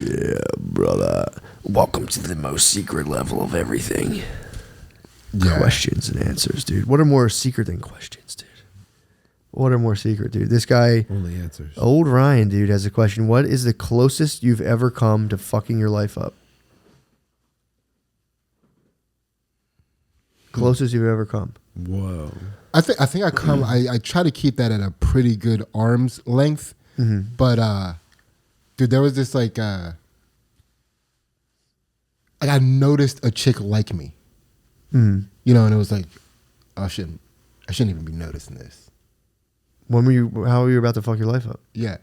Yeah, brother. Welcome to the most secret level of everything. Yeah. Questions and answers, dude. What are more secret than questions, dude? What are more secret, dude? This guy, Only answers. old Ryan, dude, has a question. What is the closest you've ever come to fucking your life up? Closest you've ever come. Whoa. I think I come. I try to keep that at a pretty good arm's length. Mm-hmm. But dude, there was this like I noticed a chick like me. Mm-hmm. You know, and it was like, oh, I shouldn't even be noticing this. When were you? How were you about to fuck your life up? Yeah,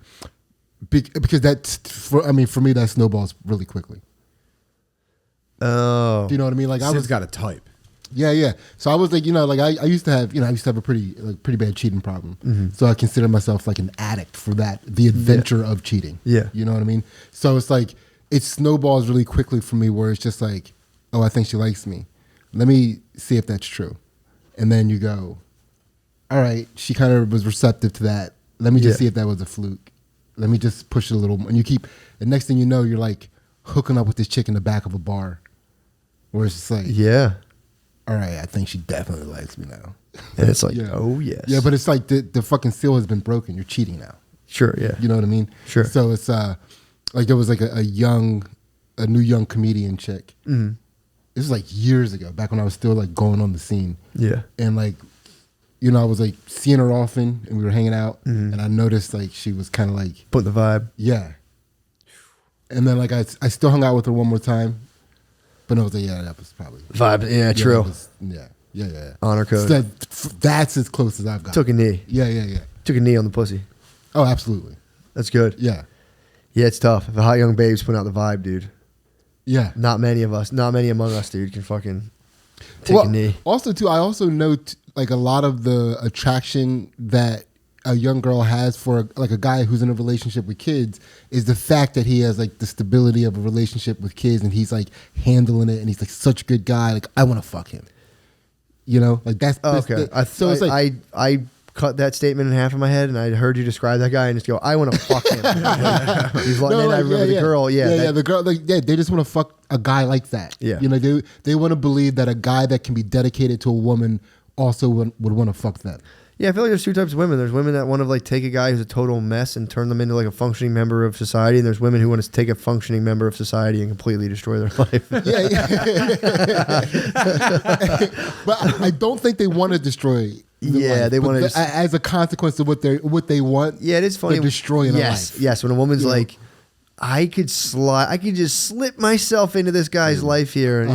because that's for me that snowballs really quickly. Oh, Do you know what I mean? Like I Sid's was, got a type. yeah. So I was like, like I used to have, a pretty bad cheating problem. Mm-hmm. So I consider myself like an addict for that, the adventure of cheating. Yeah. You know what I mean? So it's like, it snowballs really quickly for me where it's just like, oh, I think she likes me. Let me see if that's true. And then you go, all right, she kind of was receptive to that. Let me just see if that was a fluke. Let me just push it a little more. And you keep, the next thing you know, you're like hooking up with this chick in the back of a bar where it's just like, yeah. all right, I think she definitely likes me now. And it's like, Yeah. oh yes. Yeah, but it's like the fucking seal has been broken. You're cheating now. sure, yeah. You know what I mean? Sure. So it's like there was like a new young comedian chick. Mm-hmm. This was like years ago, back when I was still like going on the scene. Yeah. And like, I was like seeing her often and we were hanging out and I noticed like she was kind of like, Put the vibe. yeah. And then like I still hung out with her one more time, but I was like, yeah, that was probably. Vibe. Yeah, that true. was- yeah. Honor code. So that's as close as I've got. Took a knee. Yeah. Took a knee on the pussy. Oh, absolutely. That's good. Yeah. Yeah, it's tough. If a hot young babe's putting out the vibe, dude. Yeah. Not many among us, dude, can fucking take a knee. Also, too, I also note like a lot of the attraction that a young girl has for like a guy who's in a relationship with kids is the fact that he has like the stability of a relationship with kids and he's like handling it and he's like such a good guy. Like I want to fuck him. You know, like that's Okay. I cut that statement in half in my head, and I heard you describe that guy, and just go, I want to fuck him. He's like, No, then I remember the girl. Yeah, the girl. Like, yeah, they just want to fuck a guy like that. Yeah. You know, they want to believe that a guy that can be dedicated to a woman also would want to fuck them. Yeah, I feel like there's two types of women. There's women that want to like take a guy who's a total mess and turn them into like a functioning member of society, and there's women who want to take a functioning member of society and completely destroy their life. But I don't think they want to destroy. They want to as a consequence of what they want. Yeah, it is funny. They're destroying a yes, life. Yes, when a woman's You know? like, I could just slip myself into this guy's life here, and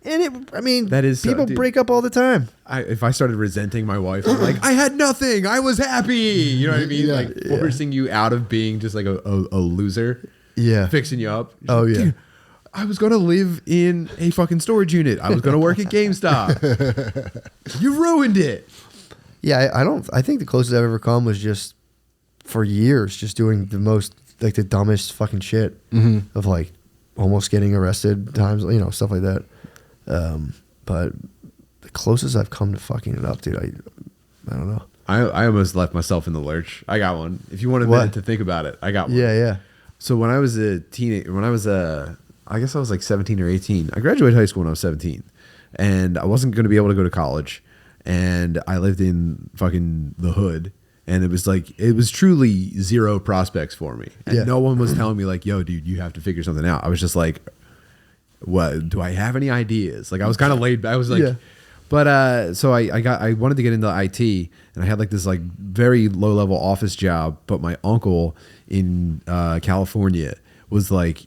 That is so, people dude. break up all the time. If I started resenting my wife, I'm like, I had nothing. I was happy. You know what I mean? Yeah. Like forcing you out of being just like a loser. Yeah. Fixing you up. She's Oh, like, yeah. "Dude, I was gonna live in a fucking storage unit. I was gonna work at GameStop. You ruined it. Yeah, I think the closest I've ever come was just for years, just doing the most like the dumbest fucking shit of like almost getting arrested times, stuff like that. But the closest I've come to fucking it up, dude, I don't know. I almost left myself in the lurch. I got one. If you want a What? minute to think about it, I got one. Yeah. So when I was a teenager, I guess I was like 17 or 18. I graduated high school when I was 17, and I wasn't going to be able to go to college, and I lived in fucking the hood, and it was truly zero prospects for me, and no one was telling me like, yo, dude, you have to figure something out. I was just like, what, do I have any ideas? Like I was kind of laid back. I was like, but so I wanted to get into IT, and I had like this like very low level office job, but my uncle in California was like,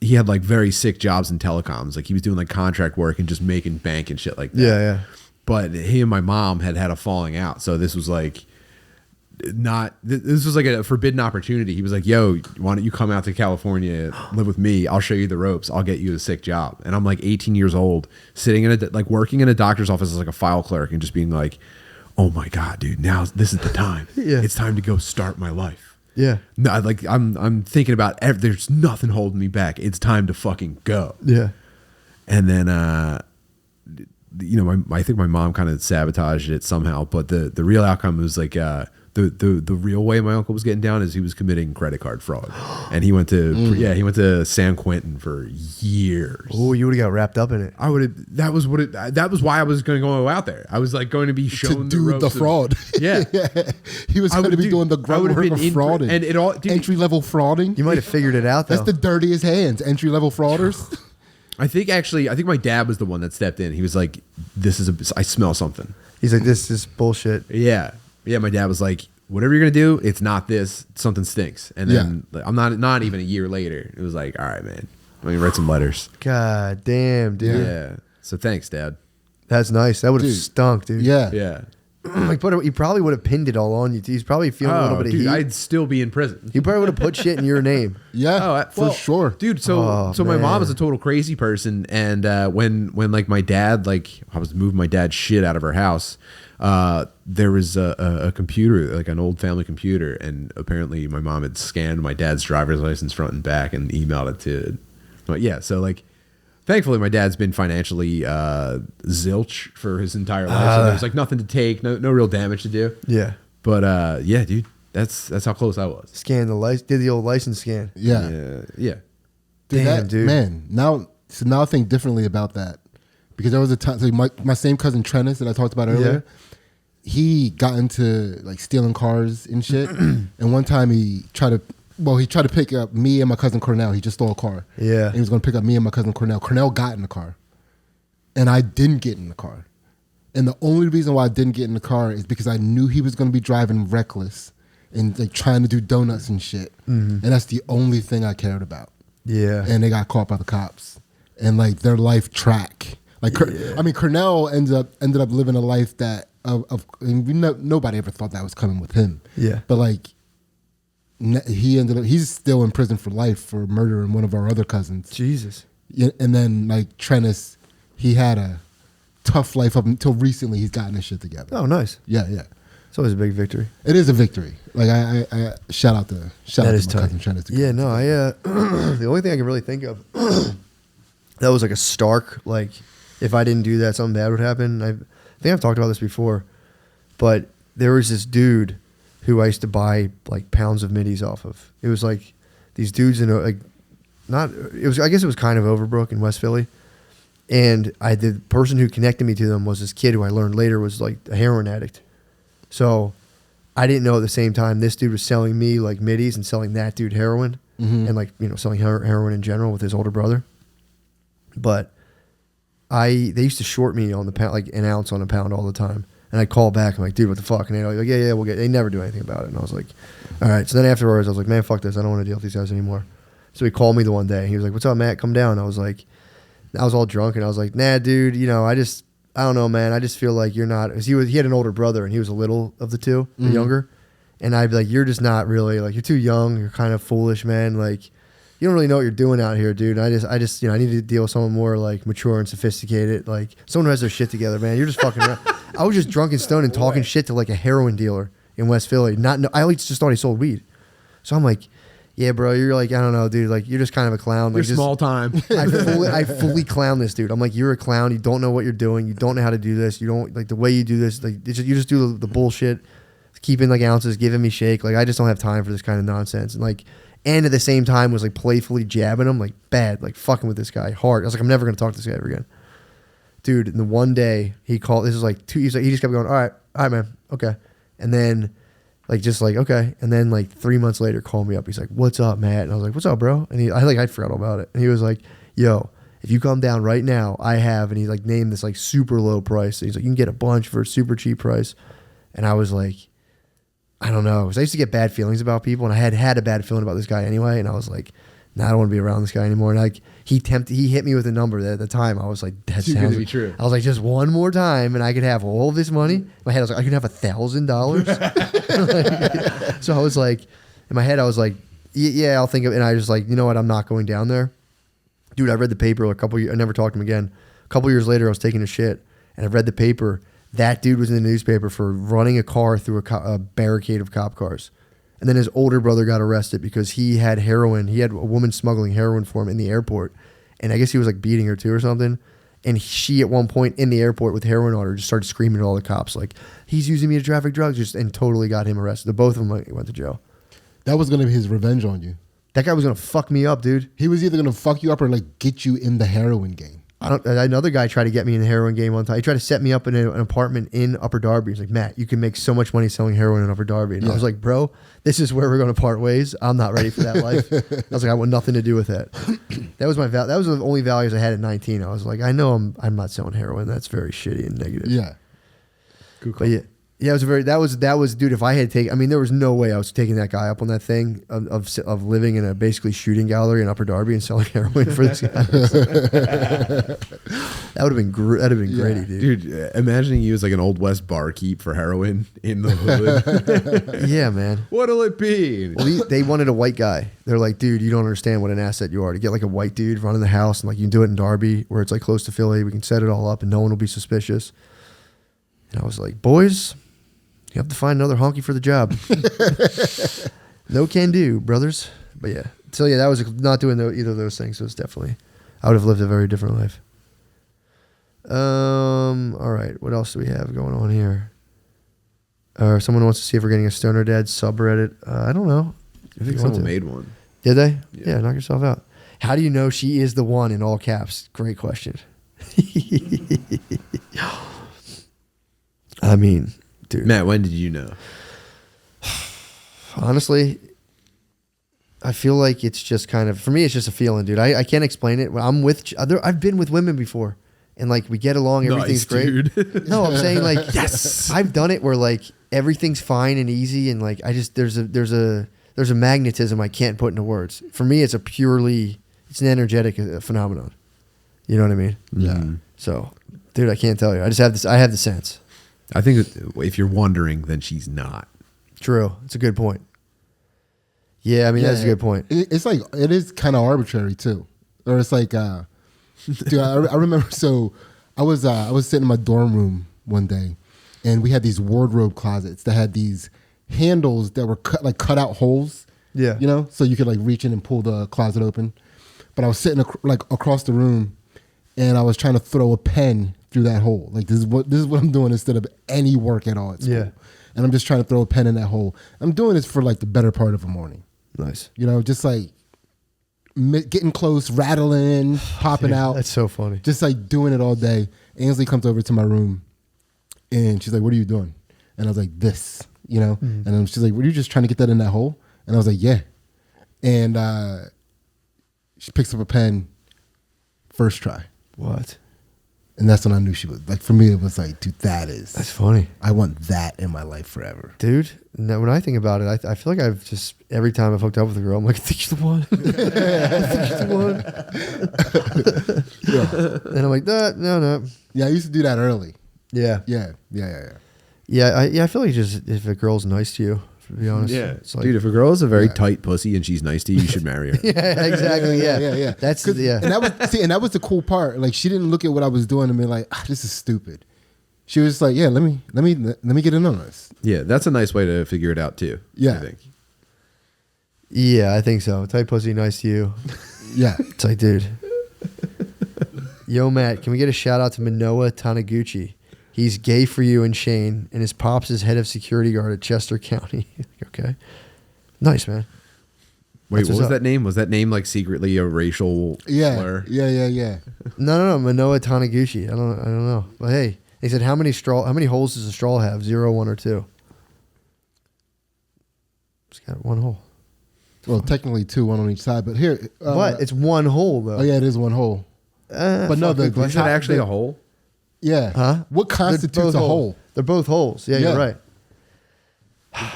he had like very sick jobs in telecoms. Like he was doing like contract work and just making bank and shit like that. Yeah. But he and my mom had a falling out. So this was like this was like a forbidden opportunity. He was like, yo, why don't you come out to California, live with me? I'll show you the ropes. I'll get you a sick job. And I'm like 18 years old, sitting in working in a doctor's office as like a file clerk and just being like, oh my God, dude, now this is the time. Yeah. It's time to go start my life. Yeah. No, like I'm thinking about there's nothing holding me back. It's time to fucking go. Yeah. And then I think my mom kind of sabotaged it somehow, but the real outcome was like the real way my uncle was getting down is he was committing credit card fraud, and he went to San Quentin for years. Oh, you would have got wrapped up in it. I would have. That was why I was going to go out there. I was like going to be shown to do the fraud. Yeah. He was going to be doing the groundwork of frauding. And it all entry level frauding. You might have figured it out though. That's the dirtiest hands. Entry level frauders. I think my dad was the one that stepped in. He was like, I smell something. He's like, this is bullshit. Yeah. Yeah. My dad was like, whatever you're going to do, it's not this. Something stinks. And then I'm not even a year later. It was like, all right, man. I'm going to write some letters. God damn, dude. Yeah. So thanks, Dad. That's nice. That would have stunk, dude. Yeah. Yeah. Like, he probably would have pinned it all on you. He's probably feeling a little bit of heat. I'd still be in prison. He probably would have put shit in your name. Yeah. For sure. Dude, so my mom is a total crazy person. And when like my dad, like I was moving my dad's shit out of her house, there was a computer, like an old family computer. And apparently my mom had scanned my dad's driver's license front and back and emailed it to, but yeah. So like, thankfully, my dad's been financially zilch for his entire life, so there's like nothing to take, no real damage to do. Yeah. But yeah, dude, that's how close I was. Scanned did the old license scan. Yeah. Yeah. Damn, dude. Man, now I think differently about that. Because there was a time, so my same cousin Trennis that I talked about earlier, he got into like stealing cars and shit. And one time he tried to pick up me and my cousin Cornell. He just stole a car. Yeah. And he was going to pick up me and my cousin Cornell. Cornell got in the car. And I didn't get in the car. And the only reason why I didn't get in the car is because I knew he was going to be driving reckless and like trying to do donuts and shit. And that's the only thing I cared about. Yeah. And they got caught by the cops. And like their life track. Like, I mean, Cornell ended up living a life that nobody ever thought that was coming with him. Yeah. But like, he's still in prison for life for murdering one of our other cousins. Jesus. And then like Trennis, he had a tough life up until recently. He's gotten his shit together. Oh, nice. Yeah. It's always a big victory. It is a victory. Like I shout out to my cousin Trennis. Yeah, no, the only thing I can really think of that was like a stark, like if I didn't do that, something bad would happen. I think I've talked about this before, but there was this dude who I used to buy like pounds of middies off of. It was like these dudes in I guess it was kind of Overbrook in West Philly. And the person who connected me to them was this kid who I learned later was like a heroin addict. So I didn't know at the same time this dude was selling me like middies and selling that dude heroin and like, selling heroin in general with his older brother. But they used to short me on the pound, like an ounce on a pound all the time. And I'd call back. I'm like, dude, what the fuck? And they're like, yeah, we'll get. They never do anything about it. And I was like, all right. So then afterwards, I was like, man, fuck this. I don't want to deal with these guys anymore. So he called me the one day. He was like, what's up, Matt? Come down. I was all drunk, and I was like, nah, dude. I don't know, man. I just feel like you're not. Cause he had an older brother, and he was a little of the two, the younger. And I'd be like, you're just not really like. You're too young. You're kind of foolish, man. Like, you don't really know what you're doing out here, dude. I just, I need to deal with someone more like mature and sophisticated, like someone who has their shit together, man. You're just fucking around. I was just drunk and stoned and talking shit to like a heroin dealer in West Philly. I just thought he sold weed. So I'm like, yeah, bro, you're like, I don't know, dude. Like, you're just kind of a clown. Like, You're small time. I fully clown this dude. I'm like, you're a clown. You don't know what you're doing. You don't know how to do this. You don't like the way you do this. Like, you just do the bullshit, keeping like ounces, giving me shake. Like, I just don't have time for this kind of nonsense. And at the same time was like playfully jabbing him, like bad, like fucking with this guy hard. I was like, I'm never gonna talk to this guy ever again, dude. And the one day he called, this was like he just kept going, all right, man, okay. And then okay. And then like 3 months later, called me up. He's like, what's up, Matt? And I was like, what's up, bro? And I forgot all about it. And he was like, yo, if you come down right now, and he like named this like super low price. And he's like, you can get a bunch for a super cheap price. And I was like, I don't know, because I used to get bad feelings about people, and I had a bad feeling about this guy anyway, and I was like, nah, I don't want to be around this guy anymore. And like he hit me with a number that at the time I was like, that Too good to be true. I was like, just one more time, and I could have all this money. In my head, I was like, I could have $1,000. So I was like, in my head, I was like, yeah, I'll think of it. And I was like, you know what, I'm not going down there, dude. I read the paper a couple years. I never talked to him again. A couple years later, I was taking a shit, and I read the paper. That dude was in the newspaper for running a car through a barricade of cop cars. And then his older brother got arrested because he had heroin. He had a woman smuggling heroin for him in the airport. And I guess he was like beating her too or something. And she, at one point in the airport with heroin on her, just started screaming at all the cops, like, he's using me to traffic drugs, and totally got him arrested. The both of them went to jail. That was gonna be his revenge on you. That guy was going to fuck me up, dude. He was either gonna fuck you up or like get you in the heroin game. Another guy tried to get me in the heroin game one time. He tried to set me up in an apartment in Upper Darby. He's like, Matt, you can make so much money selling heroin in Upper Darby. And I was like, bro, this is where we're going to part ways. I'm not ready for that life. I was like, I want nothing to do with that. That was that was the only values I had at 19. I was like, I know I'm not selling heroin. That's very shitty and negative. Yeah. But yeah, it was that was dude. If I had taken, I mean, there was no way I was taking that guy up on that thing of living in a basically shooting gallery in Upper Darby and selling heroin for this guy. That would have been gritty, dude. Dude, imagining you as like an Old West barkeep for heroin in the hood. Yeah, man. What'll it be? Well, they wanted a white guy. They're like, dude, you don't understand what an asset you are. To get like a white dude running the house, and like you can do it in Darby where it's like close to Philly. We can set it all up and no one will be suspicious. And I was like, boys, you have to find another honky for the job. No can do, brothers. But yeah. So yeah, that was not doing either of those things. So it's definitely, I would have lived a very different life. All right. What else do we have going on here? Someone wants to see if we're getting a Stoner Dad subreddit. I don't know. I think someone made one. Did they? Yeah. Knock yourself out. How do you know she is the one in all caps? Great question. I mean, dude. Matt, when did you know? Honestly, I feel like it's just kind of, for me, it's just a feeling, dude. I can't explain it. When I'm with, I've been with women before, and like we get along, everything's great. Dude. No, I'm saying like, yes, I've done it where like everything's fine and easy, and like I just there's a magnetism I can't put into words. For me, it's it's an energetic phenomenon. You know what I mean? Yeah. So, dude, I can't tell you. I just have this. I have the sense. I think if you're wondering, then she's not. True. It's a good point. Yeah, I mean, that's a good point. It's like, it is kind of arbitrary too. Or it's like, dude, I remember, so I was sitting in my dorm room one day, and we had these wardrobe closets that had these handles that were cut out holes. Yeah. You know, so you could like reach in and pull the closet open. But I was sitting across the room, and I was trying to throw a pen through that hole. Like, this is what I'm doing instead of any work at all at school. Yeah. And I'm just trying to throw a pen in that hole. I'm doing this for like the better part of a morning. Nice. You know, just like getting close, rattling, popping Dude, out. That's so funny. Just like doing it all day. Ainsley comes over to my room, and she's like, "What are you doing?" And I was like, "This," you know. And then she's like, "Were you just trying to get that in that hole?" And I was like, "Yeah." And she picks up a pen, first try. What? And that's when I knew she was, like, for me, it was like, dude, That's funny. I want that in my life forever. Dude, now when I think about it, I feel like I've just, every time I've hooked up with a girl, I'm like, I think you're the one. I think you're the one. And I'm like, no. Yeah, I used to do that early. Yeah. Yeah. I feel like just, if a girl's nice to you, to be honest. Yeah. It's like, Dude, if a girl is a very tight pussy and she's nice to you, you should marry her. yeah, exactly. Yeah. That's, yeah. And that was the cool part. Like, she didn't look at what I was doing and be like, this is stupid. She was like, yeah, let me get in on this. Yeah, that's a nice way to figure it out too. Yeah. I think. Yeah, I think so. Tight pussy, nice to you. Yeah. It's like, dude. Yo, Matt, can we get a shout out to Manoa Taniguchi? He's gay for you and Shane, and his pops is head of security guard at Chester County. Okay. Nice, man. Wait, That's what what's was up. that name? Was that name like secretly a racial slur? Yeah. No. Manoa Taniguchi. I don't know. But hey, he said, how many holes does a straw have? 0, 1, or 2? It's got one hole. Well, technically 2, 1 on each side, but here. What? It's one hole, though. Oh, yeah, it is one hole. But no, good the Is that actually a hole? Yeah. Huh? What constitutes a hole? They're both holes. Yeah, you're right.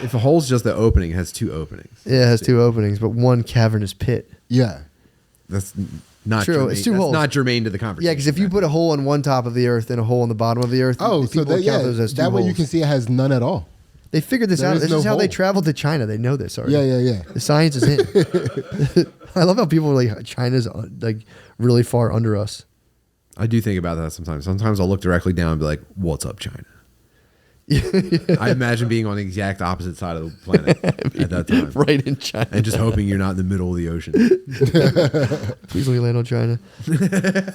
If a hole's just the opening, it has 2 openings. Yeah, it has 2 openings, but one cavernous pit. Yeah. That's not True, germane. it's 2 That's holes. not germane to the conversation. Yeah, because if you put a hole on one top of the earth and a hole on the bottom of the earth, Oh, so people count those as 2 that way you holes. can see it has none at all. They figured this There out. is This no is how they hole. traveled to China. They know this already. Yeah. The science is in. I love how people are like, China's like really far under us. I do think about that sometimes. Sometimes I'll look directly down and be like, "What's up, China?" I imagine being on the exact opposite side of the planet at that time. Right in China. And just hoping you're not in the middle of the ocean. Please let me land on China.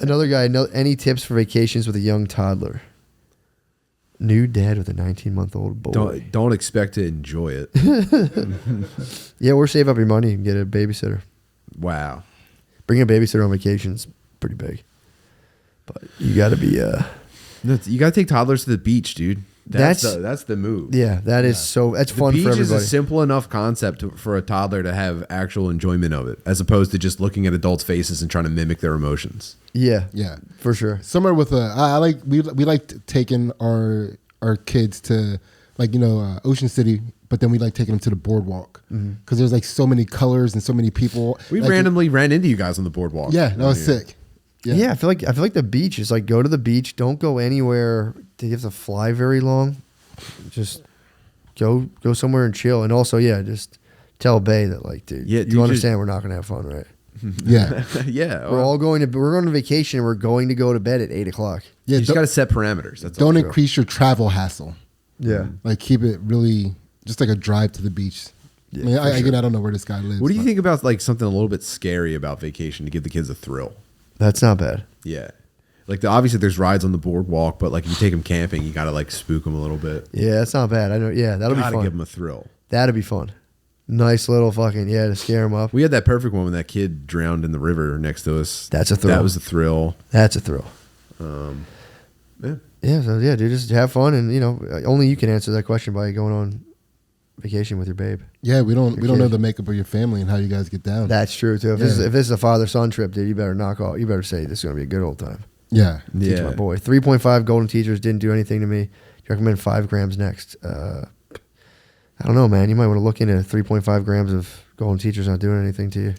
Another guy, any tips for vacations with a young toddler? New dad with a 19-month-old boy. Don't expect to enjoy it. Yeah, or save up your money and get a babysitter. Wow. Bringing a babysitter on vacation is pretty big. But you got to be... No, you got to take toddlers to the beach, dude. That's the move. Yeah, that is so... That's The fun beach for is everybody. a simple enough concept for a toddler to have actual enjoyment of it, as opposed to just looking at adults' faces and trying to mimic their emotions. Yeah, Yeah. for sure. Somewhere with we like taking our kids to Ocean City, but then we like taking them to the boardwalk because there's like so many colors and so many people. We like, randomly ran into you guys on the boardwalk. Yeah, that was sick. Yeah. I feel like the beach is like, go to the beach. Don't go anywhere that you have to fly very long. Just go somewhere and chill. And also, just tell Bay that, like, dude, you understand we're not gonna have fun, right? Yeah. Yeah. We're going on vacation and we're going to go to bed at 8:00. Yeah. You just got to set parameters. That's all. Don't increase your travel hassle. Yeah. Like keep it really just like a drive to the beach. Yeah, I mean, for sure. again, I don't know where this guy lives. What do you but- think about like something a little bit scary about vacation to give the kids a thrill? That's not bad. Yeah. Like obviously there's rides on the boardwalk, but like if you take them camping, you got to like spook them a little bit. Yeah, that's not bad. I know. Yeah, that'll be Gotta fun. give them a thrill. That'd be fun. Nice little fucking to scare them up. We had that perfect one when that kid drowned in the river next to us. That's a thrill. That was a thrill. That's a thrill. Yeah. Yeah, so dude, just have fun, and only you can answer that question by going on vacation with your babe. Yeah, we don't know kid. the makeup of your family and how you guys get down. That's true too. If Yeah. this is a father-son trip, dude, you better knock off. You better say this is gonna be a good old time. Yeah. Teach Yeah. my boy. 3.5 golden teachers didn't do anything to me. You recommend 5 grams next? I don't know, man. You might want to look into 3.5 grams of golden teachers not doing anything to you.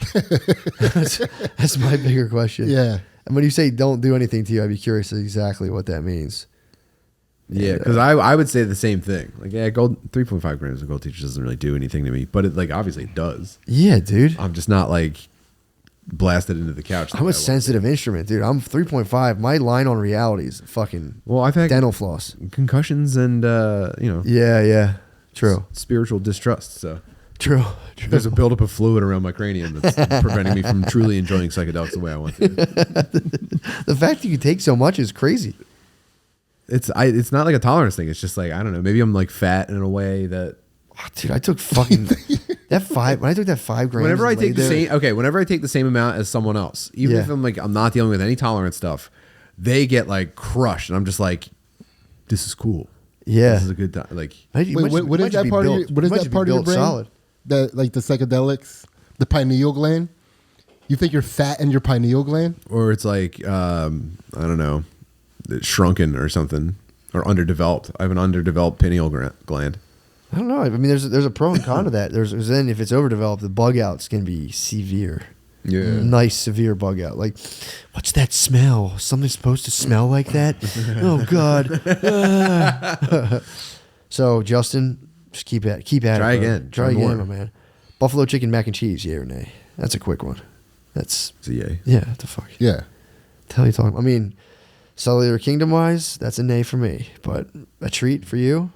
that's my bigger question. Yeah. And when you say don't do anything to you, I'd be curious exactly what that means. Yeah, because I would say the same thing. Like, 3.5 grams of gold teachers doesn't really do anything to me, but it obviously it does. Yeah, dude. I'm just not like blasted into the couch. I'm a sensitive instrument, dude. I'm 3.5. My line on reality is fucking I've had dental floss. concussions and Yeah. True. spiritual distrust. So True. there's a buildup of fluid around my cranium that's preventing me from truly enjoying psychedelics the way I want to. The fact that you can take so much is crazy. It's not like a tolerance thing. It's just like I don't know. Maybe I'm like fat in a way that. Oh, dude, I took fucking when I took that 5 grams. Whenever I and take laid there- whenever I take the same amount as someone else, even Yeah. if I'm not dealing with any tolerance stuff, they get like crushed, and I'm just like, this is cool. Yeah. This is a good time. Like, What is that part of your brain? Solid. That like the psychedelics, the pineal gland. You think you're fat in your pineal gland? or it's like I don't know, it's shrunken or something, or underdeveloped. I have an underdeveloped pineal gland. I don't know. I mean, there's a pro and con to that. There's then if it's overdeveloped, the bug outs can be severe. Yeah. Nice severe bug out. Like, what's that smell? Something supposed to smell like that? Oh God. Ah. So Justin, just keep at it. Try bro. again. Try Try again, more. my man. Buffalo chicken mac and cheese, yeah or nay? That's a quick one. That's So yay. yeah. What the fuck? Yeah. The hell you talking? I mean, cellular kingdom wise, that's a nay for me. But a treat for you,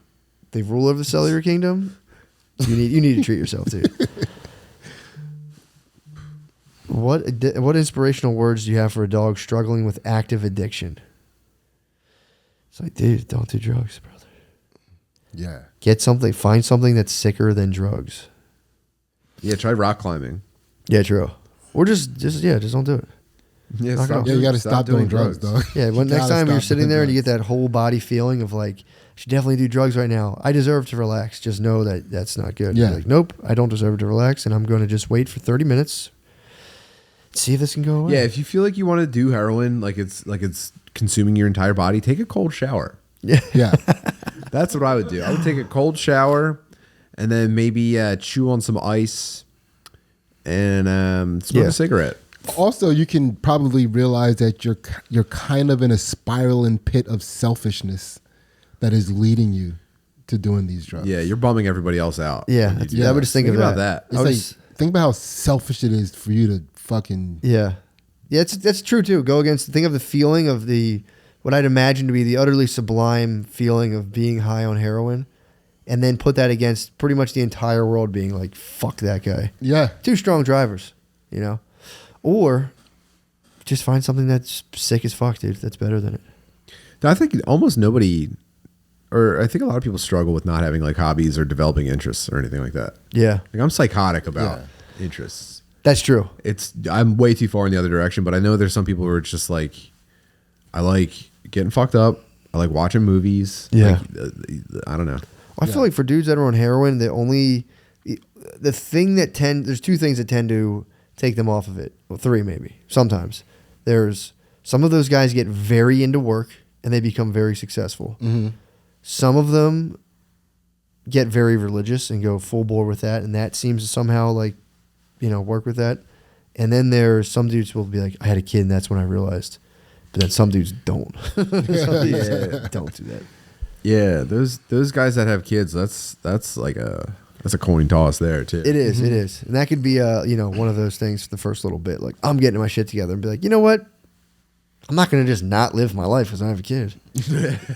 the ruler of the cellular kingdom. You need to treat yourself too. What inspirational words do you have for a dog struggling with active addiction? It's like, dude, don't do drugs, brother. Yeah. Find something that's sicker than drugs. Yeah, try rock climbing. Yeah, true. Or just don't do it. Yeah, Knock it off. Yeah, you got to stop doing drugs, dog. Yeah, when You next gotta time you're stop sitting doing there and you get drugs. that whole body feeling of like, I should definitely do drugs right now. I deserve to relax. Just know that that's not good. Yeah. You're like, nope, I don't deserve to relax, and I'm going to just wait for 30 minutes. See if this can go away. Yeah, if you feel like you want to do heroin, like it's consuming your entire body, take a cold shower. Yeah. Yeah. That's what I would do. I would take a cold shower, and then maybe chew on some ice, and smoke Yeah. a cigarette. Also, you can probably realize that you're kind of in a spiraling pit of selfishness that is leading you to doing these drugs. Yeah, you're bumming everybody else out. Yeah. when you do I that. would just think of about that. that. I It's would like, just- think about how selfish it is for you to fucking Yeah. Yeah, that's true too. Go against. Think of the feeling of the what I'd imagine to be the utterly sublime feeling of being high on heroin, and then put that against pretty much the entire world being like, fuck that guy. Yeah. Two strong drivers, or just find something that's sick as fuck, dude. That's better than it. I think almost nobody, or I think a lot of people struggle with not having like hobbies or developing interests or anything like that. Yeah, Like I'm psychotic about interests. that's true. I'm way too far in the other direction, but I know there's some people who are just like, I like getting fucked up. I like watching movies. Yeah. Like, I don't know. I feel like for dudes that are on heroin, there's two things that tend to take them off of it. Well, three maybe. Sometimes there's some of those guys get very into work and they become very successful. Mm-hmm. Some of them get very religious and go full bore with that, and that seems to somehow like, work with that. And then there's some dudes who will be like, I had a kid and that's when I realized. But then some dudes don't. Some dudes don't do that. Yeah, those guys that have kids, that's like a coin toss there too. It is, it is. And that could be one of those things for the first little bit. Like, I'm getting my shit together and be like, you know what? I'm not going to just not live my life because I have a kid.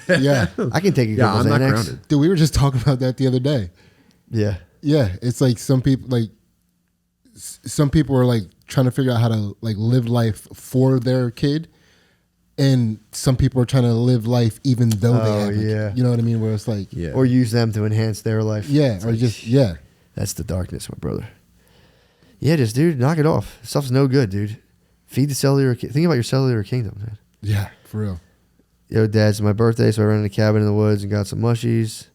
Yeah. I can take a couple I'm not Xanax. grounded. Dude, we were just talking about that the other day. Yeah. Yeah, it's like some people are like trying to figure out how to like live life for their kid, and some people are trying to live life even though they have a kid. yeah. You know what I mean? Where it's like, Yeah. Or use them to enhance their life. yeah, It's or like, just yeah, That's the darkness, my brother. Yeah, just, dude, knock it off. Stuff's no good, dude. Feed the cellular. Think about your cellular kingdom, man. yeah, for real. Yo, Dad, it's my birthday, so I rented a cabin in the woods and got some mushies.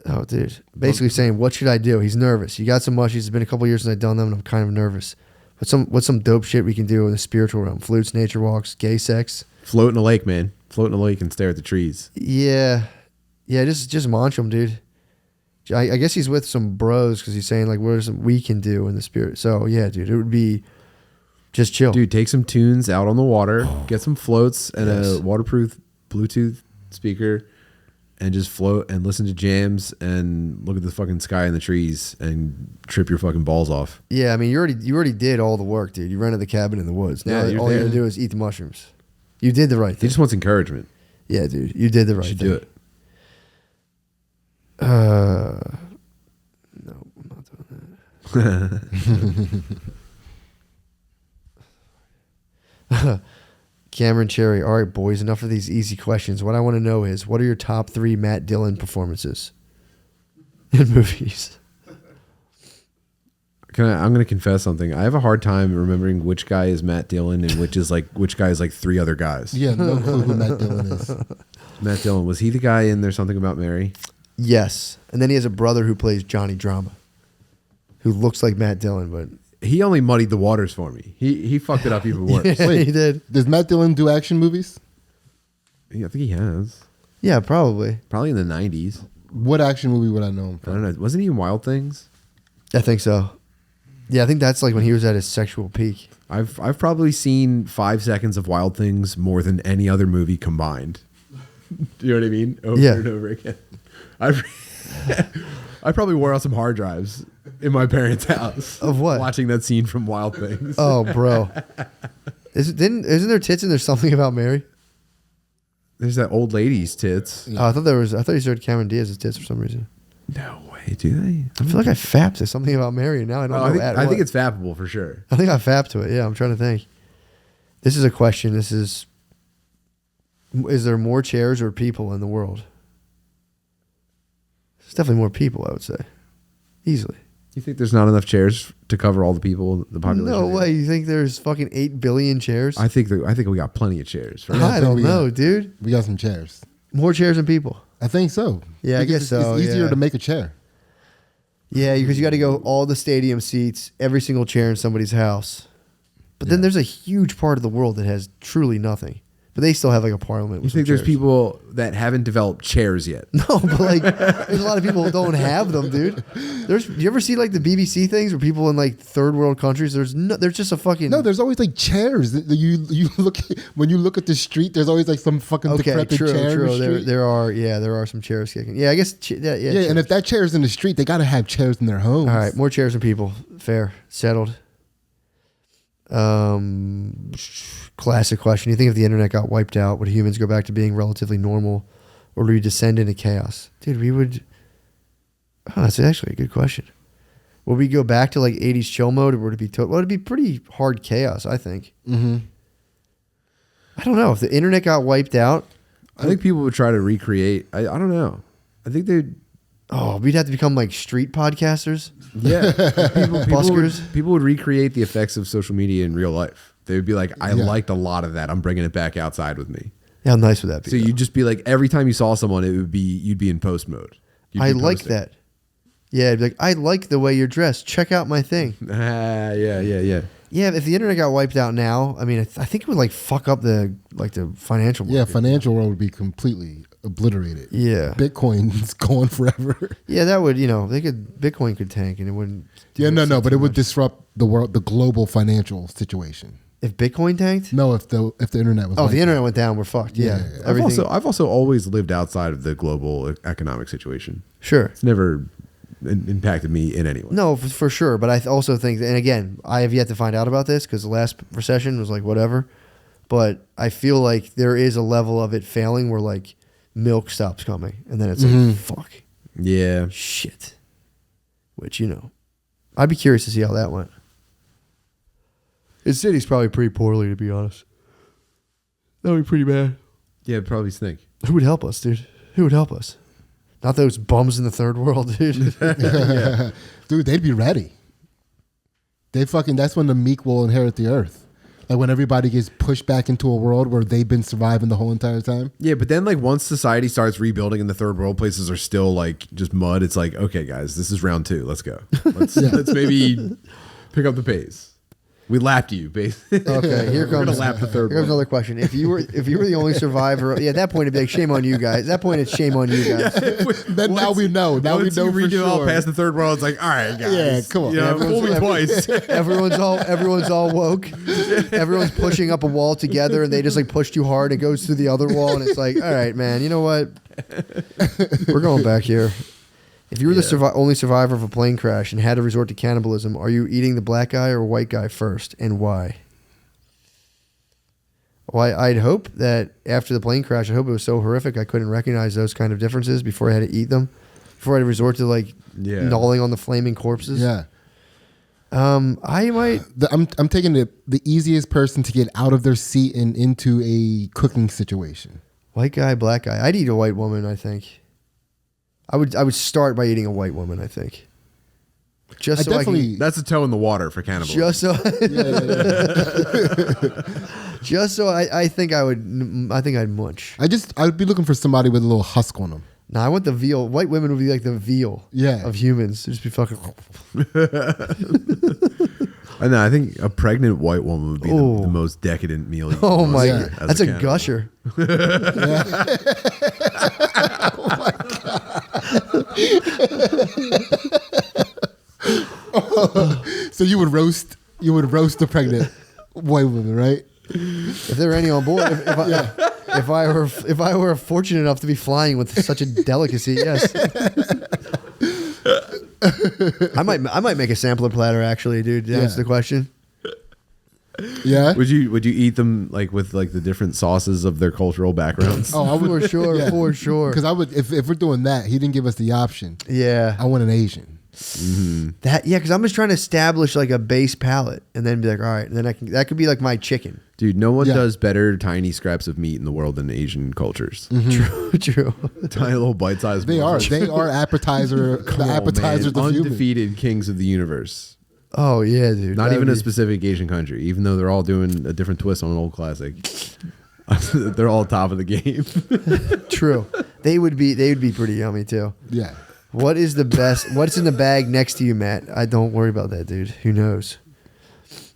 Oh, dude. Basically saying, what should I do? He's nervous. You got some mushies. It's been a couple years since I've done them, and I'm kind of nervous. What's some dope shit we can do in the spiritual realm? Flutes, nature walks, gay sex? Float in a lake, man. Float in a lake and stare at the trees. Yeah. Yeah, just munch him, dude. I guess he's with some bros because he's saying, like, what are some we can do in the spirit? So, yeah, dude, it would be just chill. Dude, take some tunes out on the water, get some floats and Yes. a waterproof Bluetooth speaker, and just float and listen to jams and look at the fucking sky and the trees and trip your fucking balls off. Yeah, I mean, you already did all the work, dude. You rented the cabin in the woods. Now Yeah, you're all you there. got to do is eat the mushrooms. You did the right He thing. just wants encouragement. Yeah, dude, you did the You right should thing. do it. No, I'm not doing that. Cameron Cherry. All right, boys, enough of these easy questions. What I want to know is, what are your top 3 Matt Dillon performances in movies? I'm going to confess something. I have a hard time remembering which guy is Matt Dillon and which guy is like 3 other guys. Yeah, no clue who Matt Dillon is. Matt Dillon, was he the guy in There's Something About Mary? Yes, and then he has a brother who plays Johnny Drama, who looks like Matt Dillon, but He only muddied the waters for me. He fucked it up even worse. yeah, he did. Does Matt Dillon do action movies? Yeah, I think he has. Yeah, probably. Probably in the 90s. What action movie would I know him I from? don't know. Wasn't he in Wild Things? I think so. Yeah, I think that's like when he was at his sexual peak. I've probably seen 5 seconds of Wild Things more than any other movie combined. Do you know what I mean? Over Yeah. and over again. I probably wore out some hard drives in my parents' house. Of what? Watching that scene from Wild Things. Oh, bro. Isn't there tits and there's something about Mary? There's that old lady's tits. Oh, I thought you said Cameron Diaz's tits for some reason. No way, do they? I feel like I fapped to something about Mary, and now I don't know. I think what. it's fappable for sure. I think I fapped to it. Yeah, I'm trying to think. This is a question. Is there more chairs or people in the world? There's definitely more people, I would say. Easily. You think there's not enough chairs to cover all the people, the population? No here? way. You think there's fucking 8 billion chairs? I think we got plenty of chairs. For Yeah, I I think don't we know, got- dude. We got some chairs. More chairs than people. I think so. Yeah, I Because guess so, It's easier yeah. to make a chair. Yeah, because you got to go all the stadium seats, every single chair in somebody's house. But then Yeah. there's a huge part of the world that has truly nothing. But they still have like a parliament. You With think some there's chairs. people that haven't developed chairs yet? No, but like there's a lot of people who don't have them, dude. Do you ever see like the BBC things where people in like third world countries? There's just a fucking No, there's always like chairs. You look when you look at the street. There's always like some fucking okay, decrepit true, chair in the true. street. There are some chairs kicking. Yeah, I guess. Yeah, Yeah, and if that chair's in the street, they gotta have chairs in their homes. all right, more chairs than people. Fair, settled. Classic question. You think if the internet got wiped out, would humans go back to being relatively normal, or would we descend into chaos? Dude, we would. Oh, that's actually a good question. Would we go back to like 80s chill mode, or would it be well, it'd be pretty hard chaos, I think. Mm-hmm. I don't know. If the internet got wiped out, I think people would try to recreate. I don't know. I think they'd. we'd have to become like street podcasters. Yeah. Buskers. People would recreate the effects of social media in real life. They would be like, I liked a lot of that. I'm bringing it back outside with me. Yeah, how nice would that be? So you'd just be like, every time you saw someone, you'd be in post mode. I like that. Yeah, it'd be like, I like the way you're dressed. Check out my thing. Yeah. Yeah, if the internet got wiped out now, I mean, I think it would like fuck up the financial market. Yeah, financial world would be completely obliterated. Yeah. Bitcoin's gone forever. Yeah, that would, Bitcoin could tank and it wouldn't. But it would disrupt the world, the global financial situation. If Bitcoin tanked? No, if the internet was. Oh, if the internet went down, we're fucked. Yeah. Everything. I've also always lived outside of the global economic situation. Sure. It's never impacted me in any way. No, for sure. But I also think, and again, I have yet to find out about this because the last recession was like whatever. But I feel like there is a level of it failing where like milk stops coming, and then it's like fuck. Yeah. Shit. Which I'd be curious to see how that went. His city's probably pretty poorly, to be honest. That would be pretty bad. Yeah, it'd probably stink. Who would help us, dude? Who would help us? Not those bums in the third world, dude. Dude, they'd be ready. That's when the meek will inherit the earth. Like when everybody gets pushed back into a world where they've been surviving the whole entire time. Yeah, but then like once society starts rebuilding and the third world places are still like just mud, it's like, okay, guys, this is round 2. Let's go. Let's maybe pick up the pace. We lapped you, basically. Okay, here We're comes gonna lap the third Here comes one. another question. If you were the only survivor, at that point it'd be like shame on you guys. At that point it's shame on you guys. Then now we know. Now we Once know you for redo all sure. past the third world, it's like, all right, guys. Yeah, come on. You know, fool me twice. Everyone's all woke. Everyone's pushing up a wall together, and they just like push too hard. It goes through the other wall, and it's like, all right, man. You know what? We're going back here. If you were the only survivor of a plane crash and had to resort to cannibalism, are you eating the black guy or white guy first, and why? Well, I'd hope that after the plane crash, I hope it was so horrific I couldn't recognize those kind of differences before I had to eat them, before I had to resort to like gnawing on the flaming corpses. Yeah. I might. I'm taking the easiest person to get out of their seat and into a cooking situation. White guy, black guy. I'd eat a white woman, I think. I would start by eating a white woman, I think. Just so I can, That's a toe in the water for cannibalism. just so just so I think I'd munch. I'd be looking for somebody with a little husk on them. Nah, I want the veal. White women would be like the veal of humans. It'd just be fucking. I know. I think a pregnant white woman would be the most decadent meal. You Oh can my! want God. as That's a cannibal. gusher. So you would roast the pregnant white woman, right? If there were any on board, if I were fortunate enough to be flying with such a delicacy, yes. I might make a sampler platter actually, dude. To answer the question. Yeah. Would you eat them like with like the different sauces of their cultural backgrounds? Oh, I would For sure, yeah. for sure. Because I would if we're doing that, he didn't give us the option. Yeah. I want an Asian. Because I'm just trying to establish like a base palate, and then be like, all right, and then that could be like my chicken. Dude, no one Yeah. does better tiny scraps of meat in the world than Asian cultures. True. Tiny little bite-sized. They are morsels. the appetizers Come on, of man. humans. Undefeated kings of the universe. Oh yeah, dude. Not That'd even a be- specific Asian country, even though they're all doing a different twist on an old classic. They're all top of the game. True. They would be pretty yummy too. Yeah. What is the best? What's in the bag next to you, Matt? I don't worry about that, dude. Who knows?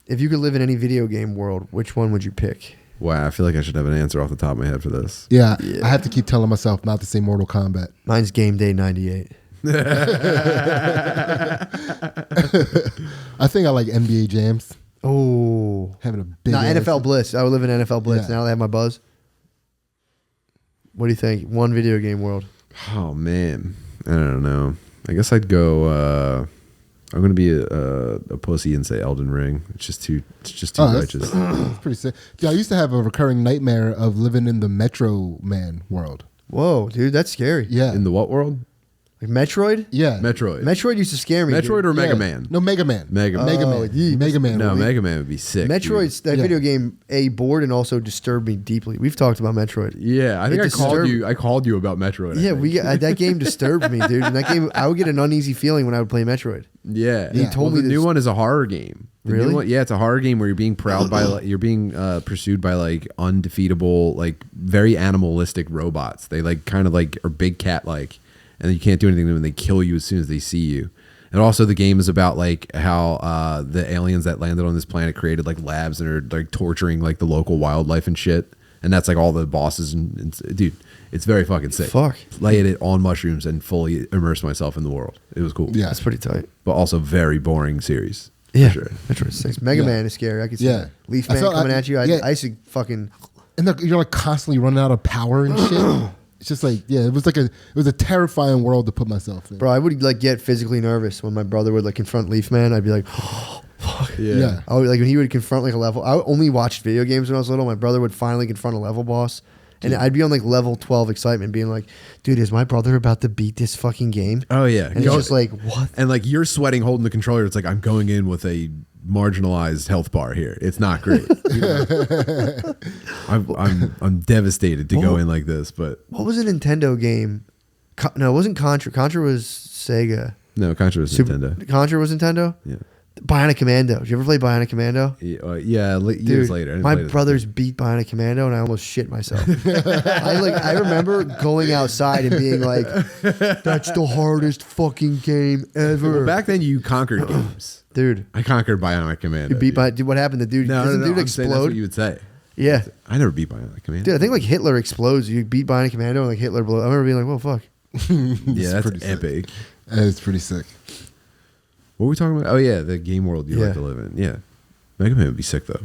If you could live in any video game world, which one would you pick? Wow, I feel like I should have an answer off the top of my head for this. Yeah. I have to keep telling myself not to say Mortal Kombat. Mine's Game Day '98. I think I like NBA jams. Oh, Having a big no, ass- NFL Blitz. I would live in NFL Blitz. Yeah. Now that I have my buzz. What do you think? One video game world. Oh man, I don't know. I guess I'd go. I'm gonna be a pussy and say Elden Ring. It's just too righteous. That's pretty sick. Yeah, I used to have a recurring nightmare of living in the Metro Man world. Whoa, dude, that's scary. Yeah. In the what world? Like Metroid? Yeah. Metroid. Metroid used to scare me. Metroid dude. or Mega Yeah. Man? No, Mega Man. Mega Man. Mega Oh, Man. yeah. Mega Man. No, would be- Mega Man would be sick. Metroid's that Yeah. video game bored and also disturbed me deeply. We've talked about Metroid. Dude. Yeah, I think It I called disturbed- you. I called you about Metroid. I Yeah, think. that game disturbed me, dude. And that game, I would get an uneasy feeling when I would play Metroid. Yeah, You told me the this- new one is a horror game. The new Really? one- yeah, it's a horror game where you're being proud by you're being pursued by like undefeatable, like very animalistic robots. They like kind of like are big cat like, and you can't do anything to them. And they kill you as soon as they see you. And also the game is about like how the aliens that landed on this planet created like labs and are like torturing like the local wildlife and shit. And that's like all the bosses and dude, it's very fucking sick. Fuck. Laid it on mushrooms and fully immersed myself in the world. It was cool. Yeah. That's pretty tight. But also very boring series. for Yeah, sure. Metroid 6. Mega Yeah. Man is scary. I could see Yeah. that. Leaf I Man felt- coming I- at you. yeah. I used to fucking... And you're like constantly running out of power and shit. It's just like, yeah, it was a terrifying world to put myself in. Bro, I would like get physically nervous when my brother would like confront Leaf Man. I'd be like, Yeah. I would, like when he would confront like a level. I only watched video games when I was little. My brother would finally confront a level boss, and I'd be on like level 12 excitement, being like, "Dude, is my brother about to beat this fucking game?" Oh yeah. And it's just like, what? and like you're sweating holding the controller. It's like I'm going in with a marginalized health bar here. It's not great. You know? I'm devastated to go in like this, but What was a Nintendo game? No, it wasn't Contra. Contra was Sega. no, Contra was Nintendo. Contra was Nintendo. Yeah. Bionic Commando. Did you ever play Bionic Commando? Yeah, years Dude, later. I didn't my play this. brothers beat Bionic Commando, and I almost shit myself. I remember going outside and being like, "That's the hardest fucking game ever." Well, back then you conquered games. Dude, I conquered Bionic Commando. you beat by. Dude, what happened? The dude, No, doesn't no, the no. dude I'm saying that's explode? what you would say. Yeah, I never beat Bionic Commando. dude. I think like Hitler explodes. You beat Bionic Commando, and like Hitler blows. I remember being like, "Whoa, fuck." yeah, that's pretty sick. epic. It's pretty sick. What were we talking about? Oh yeah, the game world you Yeah. like to live in. Yeah, Mega Man would be sick though.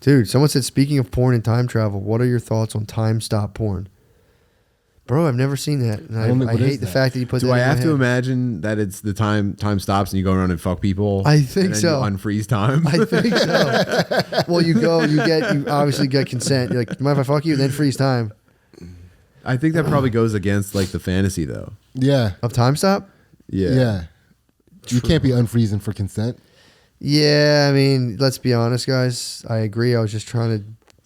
Dude, someone said, speaking of porn and time travel, what are your thoughts on time stop porn? Bro, I've never seen that. And I don't know, I what is hate the that? fact that you put Do that I in my have to head. imagine that it's the time stops and you go around and fuck people? I think and then so. You unfreeze time. I think so. Well, you obviously get consent. You're like, mind if I fuck you? Then freeze time. I think that probably goes against like the fantasy though. Yeah. Of time stop? Yeah. Yeah. You can't be unfreezing for consent. Yeah, I mean, let's be honest, guys. I agree. I was just trying to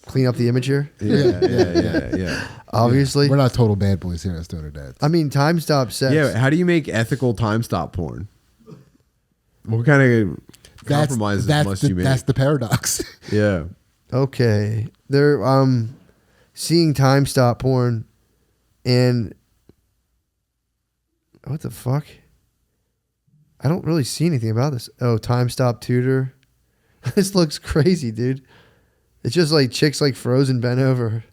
clean up the image here. Yeah. Obviously. We're not total bad boys here at Stoner Dads. I mean, time stop sex. Yeah. How do you make ethical time stop porn? What kind of compromises must you make? That's the paradox. Yeah. Okay. They're seeing time stop porn and what the fuck? I don't really see anything about this. Oh, time stop tutor. This looks crazy, dude. It's just like chicks like frozen bent over.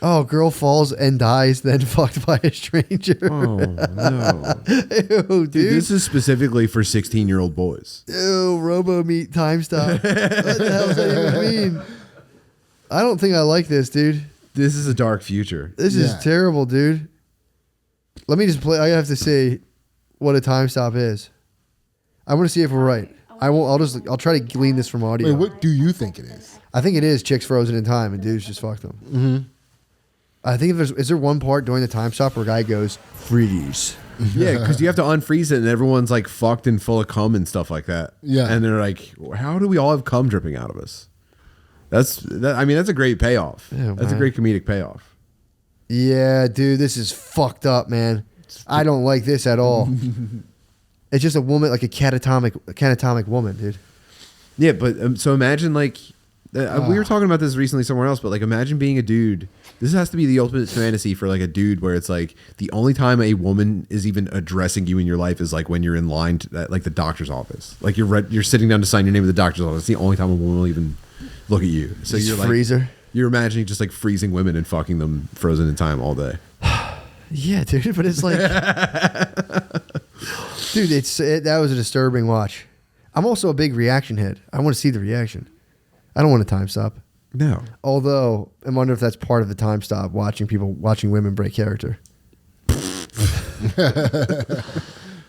Oh, girl falls and dies, then fucked by a stranger. Oh no, Ew, dude. dude! This is specifically for 16-year-old boys. Ew, Robo Meat time stop. What the hell does that even mean? I don't think I like this, dude. This is a dark future. This Yeah. is terrible, dude. Let me just play. I have to say what a time stop is. I want to see if we're right. I'll try to glean this from audio. Wait, what do you think it is? I think it is chicks frozen in time and dudes just fuck them. Mm-hmm. I think is there one part during the time stop where a guy goes freeze? Yeah, because you have to unfreeze it, and everyone's like fucked and full of cum and stuff like that. Yeah. and they're like, "How do we all have cum dripping out of us?" I mean, that's a great payoff. Yeah, that's a man. great comedic payoff. Yeah, dude, this is fucked up, man. I don't like this at all. It's just a woman, like a catatonic woman, dude. Yeah, but so imagine like we were talking about this recently somewhere else, but like imagine being a dude. This has to be the ultimate fantasy for like a dude, where it's like the only time a woman is even addressing you in your life is like when you're in line at like the doctor's office. Like you're sitting down to sign your name at the doctor's office. It's the only time a woman will even look at you. So Just you're like freezer. You're imagining just like freezing women and fucking them frozen in time all day. Yeah, dude, but it's like, dude, that was a disturbing watch. I'm also a big reaction head. I want to see the reaction. I don't want a time stop. No. Although I wonder if that's part of the time stop, watching women break character.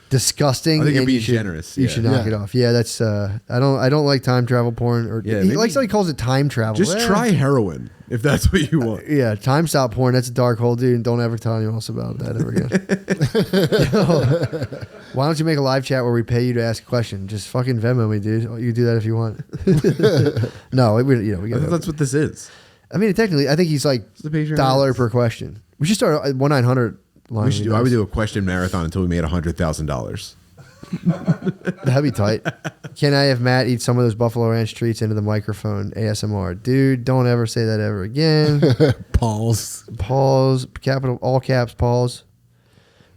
Dude, disgusting. I think you're and being you should, generous. You Yeah. should knock Yeah. it off. Yeah, that's I don't like time travel porn. Or Yeah, he maybe- likes how he calls it time travel. Just Eh. try heroin if that's what you want. Yeah, time stop porn. That's a dark hole, dude. And don't ever tell anyone else about that ever again. Yo, why don't you make a live chat where we pay you to ask a question? Just fucking Venmo me, dude. You can do that if you want. No, we I got. thought that's what this is. I mean, technically, I think he's like the Patreon $1 is. per question. We should start at 1-900 line. We should do. I would do a question marathon until we made $100,000. That'd be tight. Can I have Matt eat some of those Buffalo Ranch treats into the microphone? ASMR, dude. Don't ever say that ever again. Pause. Pause. Capital all caps. Pause.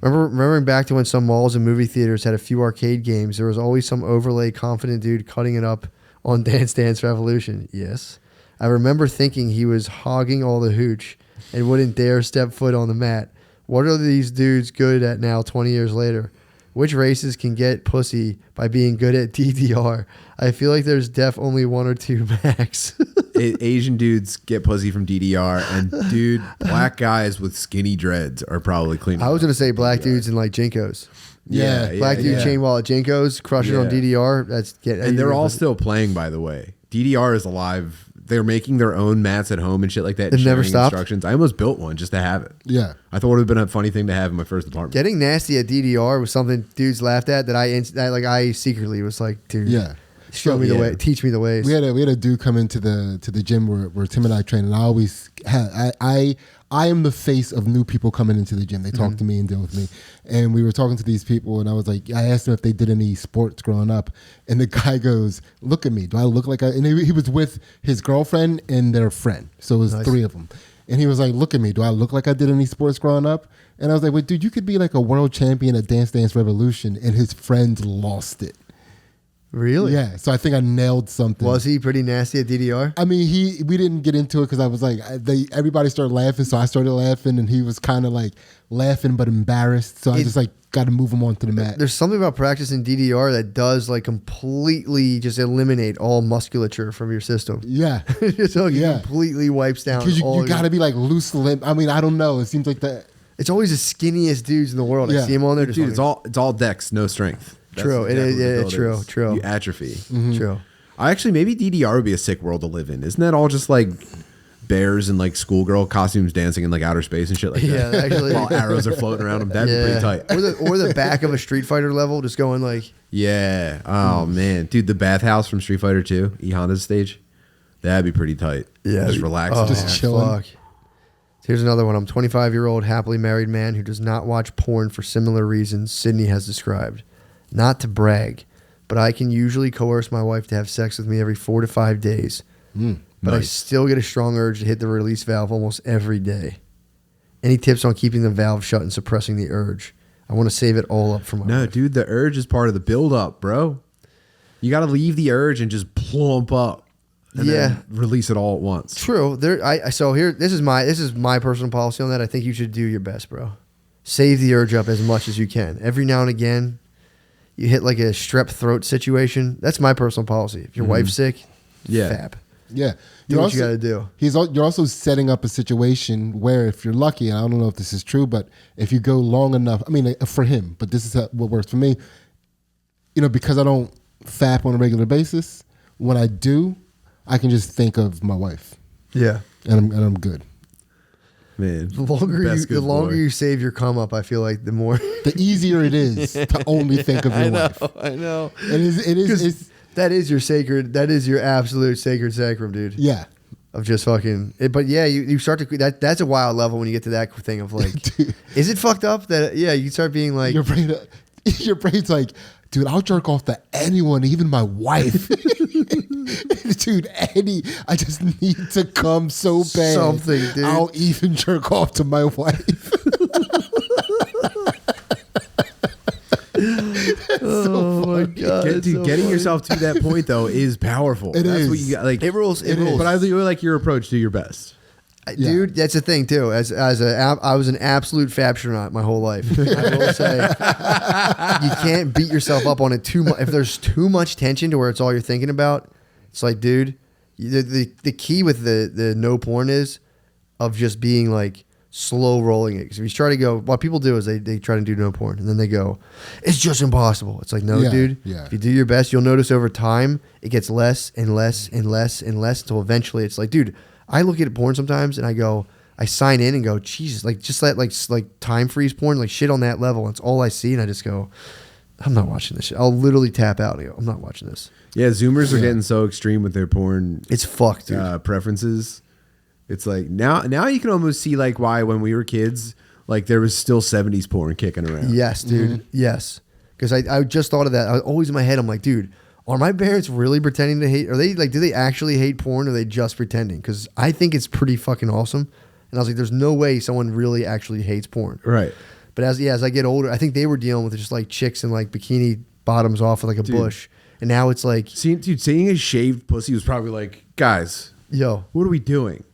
Remembering back to when some malls and movie theaters had a few arcade games, there was always some overlay confident dude cutting it up on Dance Dance Revolution. Yes. I remember thinking he was hogging all the hooch and wouldn't dare step foot on the mat. What are these dudes good at now 20 years later? Which races can get pussy by being good at DDR? I feel like there's only one or two max. Asian dudes get pussy from DDR, and dude, black guys with skinny dreads are probably cleaning. I was up going to say black DDR. dudes in like Jinkos. Yeah. Black dude yeah. chain wallet Jinkos, crushing on Yeah. DDR. That's And they're all still playing, by the way. DDR is alive. They're making their own mats at home and shit like that. It never sharing stopped? Instructions. I almost built one just to have it. Yeah. I thought it would have been a funny thing to have in my first apartment. Getting nasty at DDR was something dudes laughed at that I secretly was like, dude, Yeah. show me the yeah. way, teach me the ways. We had a dude come into the gym where Tim and I train, and I always had I am the face of new people coming into the gym. They talk to me and deal with me, and we were talking to these people, and I was like, I asked them if they did any sports growing up, and the guy goes, "Look at me, do I look like I?" And he was with his girlfriend and their friend, so it was Nice. 3 of them, and he was like, "Look at me, do I look like I did any sports growing up?" And I was like, "Wait, dude, you could be like a world champion at Dance Dance Revolution," and his friend lost it. Really? Yeah, so I think I nailed something. Was he pretty nasty at DDR? I mean, we didn't get into it because I was like, everybody started laughing, so I started laughing, and he was kind of like laughing but embarrassed. So I just like got to move him onto the mat. There's something about practicing DDR that does like completely just eliminate all musculature from your system. Yeah, Just like it Yeah. completely wipes down. because all you your- got to be like loose limb. I mean, I don't know. It seems like that. It's always the skinniest dudes in the world. I Yeah. see them on there. Just Dude, fucking- it's all dex, no strength. That's True. It is- exactly yeah, what the true, build is. true. You atrophy. True. I actually maybe DDR would be a sick world to live in. Isn't that all just like bears and like schoolgirl costumes dancing in like outer space and shit like that? Yeah, actually. While arrows are floating around them. That'd be pretty tight. Or the back of a Street Fighter level, just going like, Yeah. Oh man, dude, the bathhouse from Street Fighter 2, E Honda's stage. That'd be pretty tight. Just relaxing. Just chilling. Fuck. Here's another one. I'm 25-year-old happily married man who does not watch porn for similar reasons Sydney has described. Not to brag, but I can usually coerce my wife to have sex with me every 4 to 5 days. But I Nice. still get a strong urge to hit the release valve almost every day. Any tips on keeping the valve shut and suppressing the urge? I want to save it all up for my No, wife. dude, the urge is part of the build up, bro. You got to leave the urge and just plump up. And Yeah. then release it all at once. True. This is my personal policy on that. I think you should do your best, bro. Save the urge up as much as you can. Every now and again, you hit like a strep throat situation. That's my personal policy. If your wife's sick, Yeah. fab. Yeah, Do what you got to do. You're also setting up a situation where, if you're lucky, and I don't know if this is true, but if you go long enough, I mean, for him, but this is what works for me. You know, because I don't fap on a regular basis. When I do, I can just think of my wife, Yeah. and I'm good. Man. The longer you save your come up, I feel like the more. The easier it is to only think of your wife. I know. It is. It's, That is your sacred. That is your absolute sacred sacrum, dude. yeah. Of just fucking. But yeah, you start to that's a wild level when you get to that thing of like, Dude. is it fucked up that you start being like, Your brain's like, dude, I'll jerk off to anyone, even my wife. Dude, I just need to come so bad. Something, dude. I'll even jerk off to my wife. oh my god, it's Dude, so getting funny. yourself to that point though is powerful. It That's is. what you got. Like It rules. It rules. But I really like your approach. Do your best. Yeah. Dude, that's the thing too. I was an absolute fabstronaut my whole life. I will say, you can't beat yourself up on it too much. If there's too much tension to where it's all you're thinking about, it's like, dude, the key with the no porn is of just being like slow rolling it. Because if you try to go, what people do is they try to do no porn, and then they go, it's just impossible. It's like, no, Yeah, dude. yeah. If you do your best, you'll notice over time it gets less and less and less and less until eventually it's like, dude, I look at porn sometimes and I go, I sign in and go, Jesus, like just let like time freeze porn, like shit on that level. And it's all I see, and I just go, I'm not watching this shit. I'll literally tap out and go, I'm not watching this. Yeah, Zoomers are getting so extreme with their porn It's fucked, dude. preferences. It's like now you can almost see like why when we were kids, like there was still 70s porn kicking around. Yes, dude. Yes. Because I just thought of that. I was always in my head, I'm like, dude, are my parents really pretending to hate? Are they like, do they actually hate porn, or are they just pretending? Because I think it's pretty fucking awesome. And I was like, there's no way someone really actually hates porn. Right. But as I get older, I think they were dealing with just like chicks in like bikini bottoms off of like a bush. And now it's like, Seeing a shaved pussy was probably like, guys, yo, what are we doing?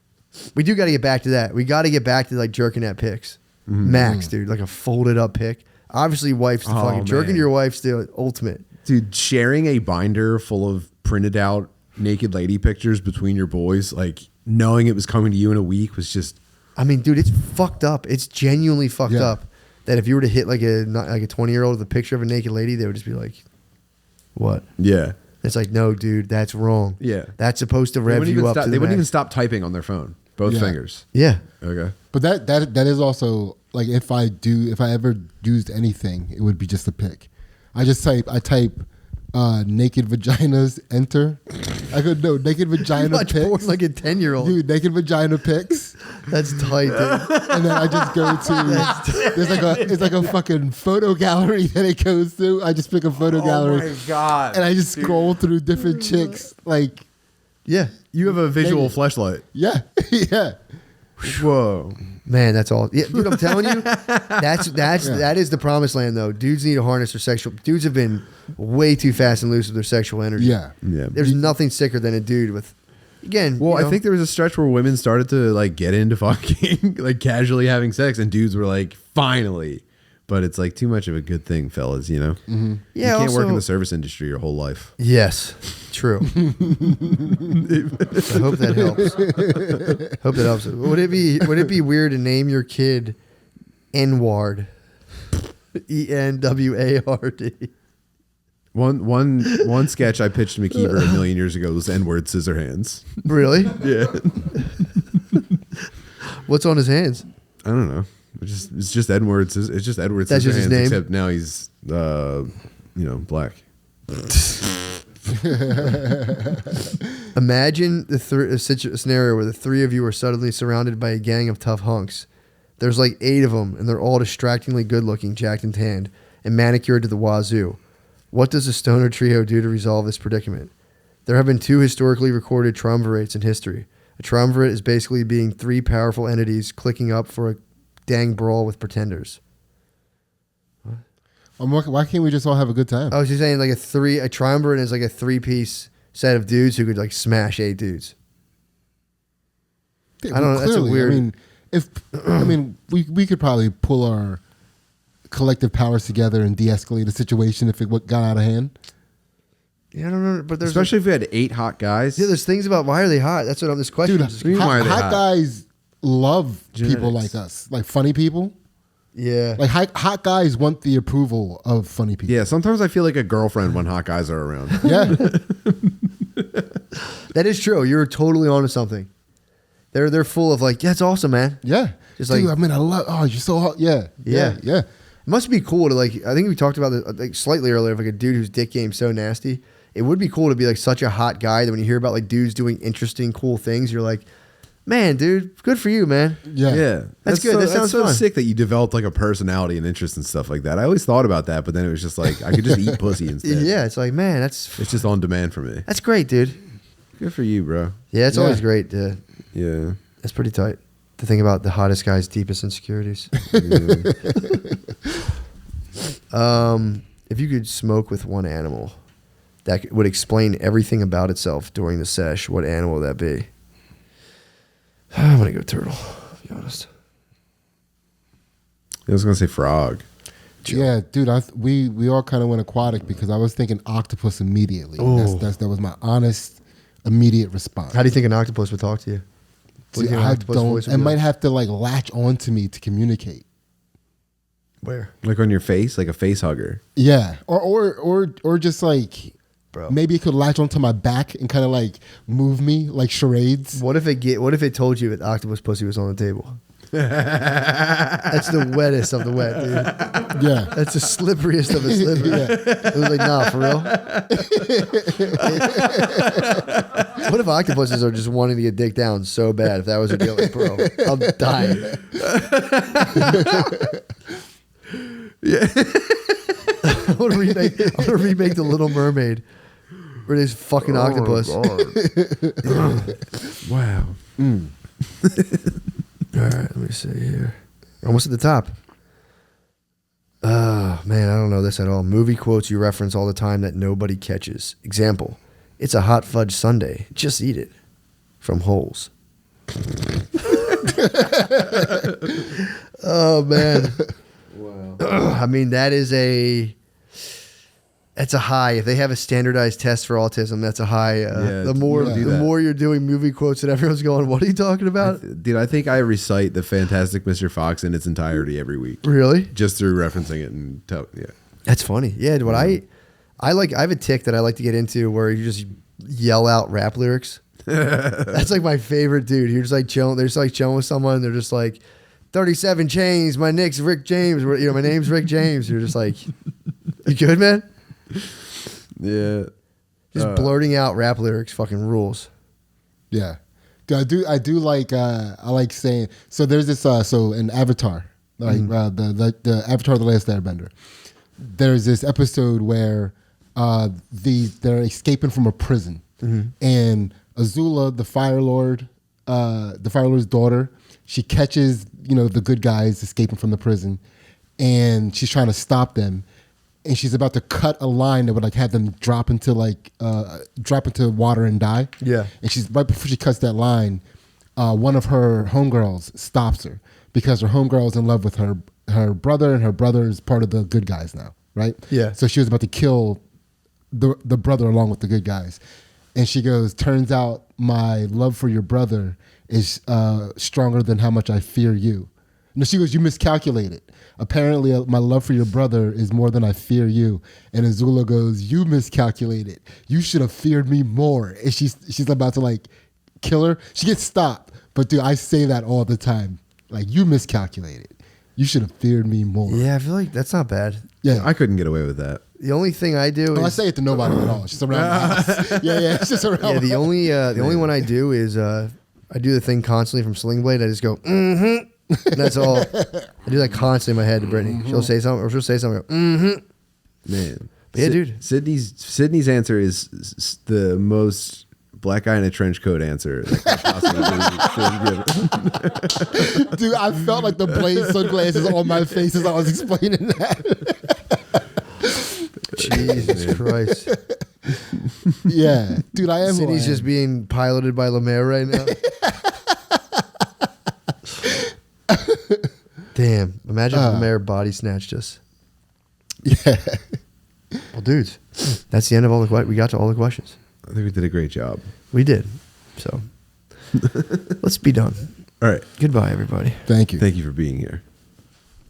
we do got to get back to that. We got to get back to like jerking at pics. Max, dude, like a folded up pic. Obviously, wife's the Oh, fucking jerking man. your wife's the ultimate. Dude, sharing a binder full of printed out naked lady pictures between your boys, like knowing it was coming to you in a week was just I mean, dude, it's fucked up. It's genuinely fucked Yeah. up. That if you were to hit like a 20-year-old with a picture of a naked lady, they would just be like, "What?" yeah. It's like, no, dude, that's wrong. Yeah. That's supposed to rev you up to the They wouldn't even max. stop typing on their phone. Both Yeah. fingers. Yeah, Okay. But that is also like if I ever used anything, it would be just a pic. I type naked vaginas, enter. I go, no, naked you vagina watch porn pics. like a 10-year-old. Dude, naked vagina pics. That's tight, dude. And then I just go to it's like a fucking photo gallery that it goes through. I just pick a photo gallery god. and I just scroll through different chicks. Like, Yeah, You have a visual Naked. fleshlight. yeah, yeah. Whoa. man, that's all. Yeah, dude, I'm telling you, that is the promised land, though. Dudes need to harness their sexual. Dudes have been way too fast and loose with their sexual energy. Yeah. Yeah. There's nothing sicker than a dude with. Again, Well, you know, I think there was a stretch where women started to like get into fucking like casually having sex, and dudes were like, finally. But it's like too much of a good thing, fellas. You know. Mm-hmm. Yeah, You can't work in also- the service industry your whole life. Yes, true. I hope that helps. Hope that helps. Would it be weird to name your kid Enward? ENWARD. One sketch I pitched to McKeever a million years ago was N-word Scissorhands. Really? Yeah. What's on his hands? I don't know. It's just Edward. It's just Edward That's just his Scissorhands, name? except now he's black. Imagine a scenario where the three of you are suddenly surrounded by a gang of tough hunks. There's like 8 of them, and they're all distractingly good-looking, jacked and tanned, and manicured to the wazoo. What does the stoner trio do to resolve this predicament? There have been 2 historically recorded triumvirates in history. A triumvirate is basically being 3 powerful entities clicking up for a dang brawl with pretenders. Why can't we just all have a good time? Oh, so you're saying like a triumvirate is like a 3-piece set of dudes who could like smash 8 dudes. I don't know, that's a weird- we could probably pull our collective powers together and de-escalate a situation if it got out of hand. Yeah, I don't know, but there's Especially if we had 8 hot guys. yeah, there's things about why are they hot? That's what I'm. This question. Dude, is Dude, why are they hot hot? guys love people Genetics. like us, like funny people. yeah, Like hot guys want the approval of funny people. Yeah, sometimes I feel like a girlfriend when hot guys are around. Yeah. that is true. You're totally onto something. They're full of like, yeah, it's awesome, man. Yeah. Just Dude, like- I mean, I love, oh, you're so hot. Yeah. Yeah. Yeah. It must be cool to like. I think we talked about it like slightly earlier. Of like a dude whose dick game's so nasty. It would be cool to be like such a hot guy that when you hear about like dudes doing interesting, cool things, you're like, man, dude, good for you, man. Yeah. Yeah, That's good. So, That sounds so fun. sick that you developed like a personality and interest and stuff like that. I always thought about that, but then it was just like I could just eat pussy instead. Yeah, it's like, man, that's It's just on demand for me. great, dude. Good for you, bro. Yeah, it's Yeah. always great. Yeah. It's pretty tight to think about the hottest guy's deepest insecurities. If you could smoke with one animal that would explain everything about itself during the sesh, what animal would that be? I'm gonna go turtle. To be honest. I was gonna say frog. Yeah, dude, we all kind of went aquatic because I was thinking octopus immediately. Ooh. That was my honest, immediate response. How do you think an octopus would talk to you? What do you Dude, think I octopus don't. voice would It be might like? have to like latch onto me to communicate. Where? Like on your face, like a face hugger. Yeah, or just like, Bro. maybe it could latch onto my back and kind of like move me like charades. What if it told you that octopus pussy was on the table? That's the wettest of the wet, dude. Yeah, That's the slipperiest of the slippery. It was like, nah, for real. What if octopuses are just wanting to get dick down so bad? If that was a deal, like, bro, I'm dying. Yeah. I'm gonna remake The Little Mermaid, where there's fucking octopus. Wow. All right, let me see here. Almost at the top. Oh, man, I don't know this at all. Movie quotes you reference all the time that nobody catches. Example, it's a hot fudge sundae. Just eat it. From Holes. Oh, man. Wow. I mean, that's a high. If they have a standardized test for autism, that's a high. The more you're doing movie quotes that everyone's going, what are you talking about? Dude, I think I recite the Fantastic Mr. Fox in its entirety every week. Really? Just through referencing it and yeah. That's funny. Yeah, what I have a tick that I like to get into where you just yell out rap lyrics. That's like my favorite, dude. You're just like chilling. They're just like chilling with someone. They're just like 37 chains. My nick's Rick James. You know, my name's Rick James. You're just like, you good, man? Yeah. Just blurting out rap lyrics fucking rules. yeah. Dude, I do like. I like saying. So there's this. So in Avatar, like the Avatar: The Last Airbender, there's this episode where they're escaping from a prison, and Azula, the Fire Lord's daughter, she catches the good guys escaping from the prison, and she's trying to stop them, and she's about to cut a line that would like have them drop into water and die. Yeah. And she's right before she cuts that line, one of her homegirls stops her because her homegirl is in love with her brother, and her brother is part of the good guys now, right? Yeah. So she was about to kill the brother along with the good guys. And she goes, turns out my love for your brother is stronger than how much I fear you. No, she goes, you miscalculated. Apparently, my love for your brother is more than I fear you. And Azula goes, you miscalculated. You should have feared me more. And she's about to like kill her. She gets stopped. But dude, I say that all the time. Like, you miscalculated. You should have feared me more. Yeah, I feel like that's not bad. Yeah. I couldn't get away with that. The only thing I do I is say it to nobody at all. It's just around the house. Yeah. It's just around yeah. The only one I do is I do the thing constantly from Sling Blade. I just go mm-hmm. And that's all. I do that constantly in my head to Brittany. She'll say something, or she'll say something. I go, mm-hmm. Man. But yeah, dude. Sydney's answer is the most black guy in a trench coat answer that possibly give. Dude, I felt like the Blade sunglasses on my face as I was explaining that. Jesus Christ. Yeah. Dude, I am. Sydney's just being piloted by Lemaire right now. Damn. Imagine if Lemaire body snatched us. Yeah. Well, dudes, that's the end of all the questions. We got to all the questions. I think we did a great job. We did. So let's be done. All right. Goodbye, everybody. Thank you. Thank you for being here.